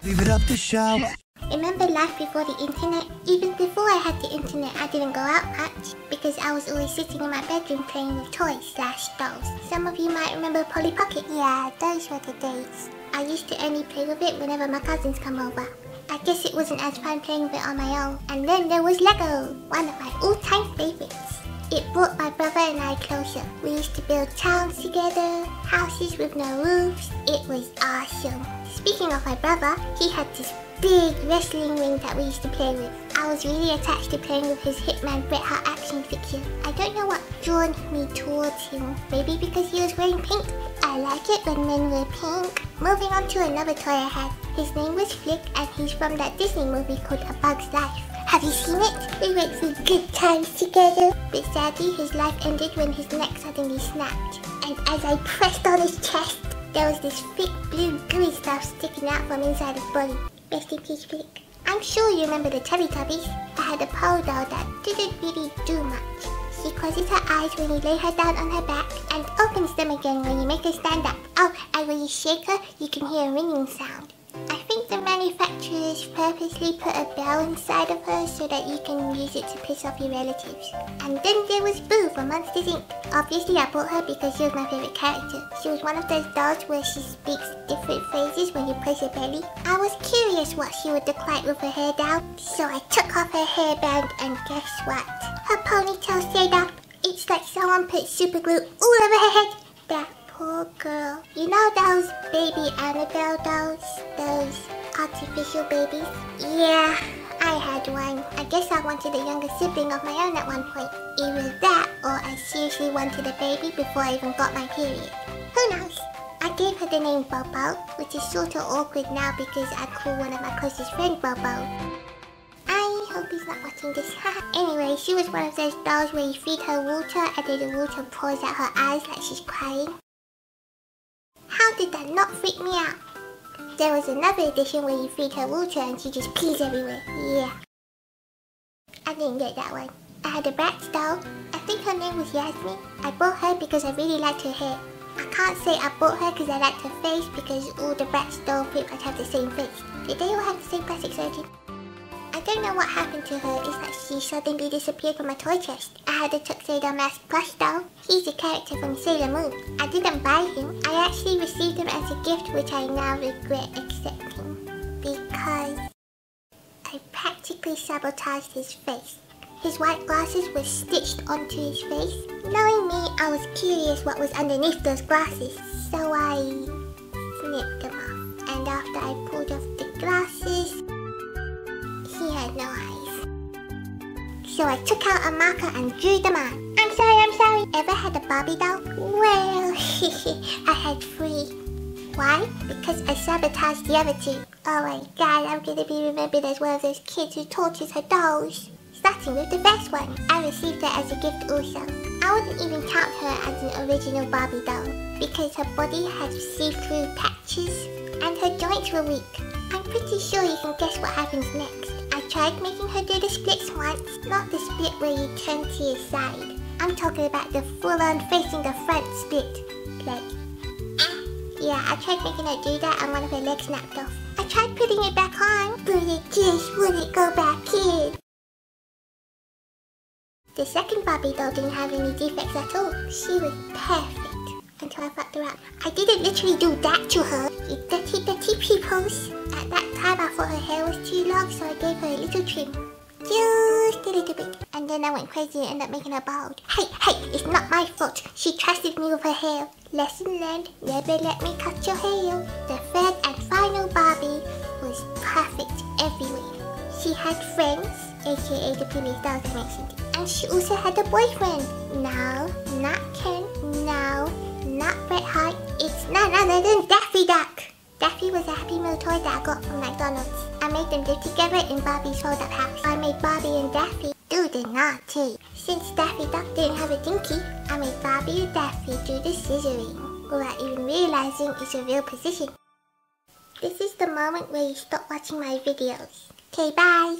Leave it up to show. Remember life before the internet? Even before I had the internet, I didn't go out much because I was always sitting in my bedroom playing with toys/dolls. Some of you might remember Polly Pocket. Yeah, those were the days. I used to only play with it whenever my cousins come over. I guess it wasn't as fun playing with it on my own. And then there was Lego, one of my all-time favorites. It brought my brother and I closer. We used to build towns together, houses with no roofs. It was awesome. Speaking of my brother, he had this big wrestling ring that we used to play with. I was really attached to playing with his Hitman Bret Hart action figure. I don't know what drawn me towards him. Maybe because he was wearing pink. I like it when men wear pink. Moving on to another toy I had. His name was Flick and he's from that Disney movie called A Bug's Life. Have you seen it? We went through good times together. But sadly, his life ended when his neck suddenly snapped. And as I pressed on his chest, there was this thick blue gooey stuff sticking out from inside his body. Rest in peace, Flick. I'm sure you remember the Teletubbies. I had a pole doll that didn't really do much. She closes her eyes when you lay her down on her back and opens them again when you make her stand up. Oh, and when you shake her, you can hear a ringing sound. I think the manufacturers purposely put a bell inside of her so that you can use it to piss off your relatives. And then there was Boo from Monsters Inc. Obviously I bought her because she was my favorite character. She was one of those dolls where she speaks different phrases when you press her belly. I was curious what she would look like with her hair down, so I took off her hairband and guess what? Her ponytail stayed up. It's like someone put super glue all over her head. That poor girl. You know those baby Annabelle dolls? Those artificial babies? Yeah, I had one. I guess I wanted a younger sibling of my own at one point. Either that or I seriously wanted a baby before I even got my period. Who knows? I gave her the name Bobo, which is sort of awkward now because I call one of my closest friends Bobo. I hope he's not watching this. Anyway, she was one of those dolls where you feed her water and then the water pours out her eyes like she's crying. How did that not freak me out? There was another edition where you feed her water and she just pees everywhere. Yeah. I didn't get that one. I had a Bratz doll. I think her name was Yasmin. I bought her because I really liked her hair. I can't say I bought her because I liked her face because all the Bratz dolls pretty much have the same face. Did they all have the same plastic surgeon? I don't know what happened to her. It's like she suddenly disappeared from my toy chest. I had a Tuxedo Mask plush doll. He's a character from Sailor Moon. I didn't buy him. I actually received him as a gift which I now regret accepting. Because I practically sabotaged his face. His white glasses were stitched onto his face. Knowing me, I was curious what was underneath those glasses. So I snipped them off. And after I pulled off the glasses, he had no eyes. So I took out a marker and drew them on. I'm sorry. Ever had a Barbie doll? Well, I had 3. Why? Because I sabotaged the other 2. Oh my god, I'm gonna be remembered as one of those kids who tortures her dolls. Starting with the first one. I received her as a gift also. I wouldn't even count her as an original Barbie doll because her body had see-through patches and her joints were weak. I'm pretty sure you can guess what happens next. I tried making her do the splits once, not the split where you turn to your side. I'm talking about the full-on facing the front split. Like, yeah, I tried making her do that and one of her legs snapped off. I tried putting it back on, but it just wouldn't go back in. The second Barbie doll didn't have any defects at all. She was perfect until I fucked her up. I didn't literally do that to her, you dirty peoples. At that time I thought her hair was too long, so I gave her a little trim. Just a little bit. And then I went crazy and ended up making her bald. Hey, it's not my fault. She trusted me with her hair. Lesson learned, never let me cut your hair. The third and final Barbie was perfect everywhere. She had friends, aka the previous dolls I mentioned. And she also had a boyfriend. No, not Ken, no, not Bret Hart. It's none other than Daffy Duck. Daffy was a Happy Meal toy that I got from McDonald's. I made them live together in Barbie's fold-up house. I made Barbie and Daffy do the naughty. Since Daffy Duck didn't have a dinky, I made Barbie and Daffy do the scissoring without even realizing it's a real position. This is the moment where you stop watching my videos. Okay, bye!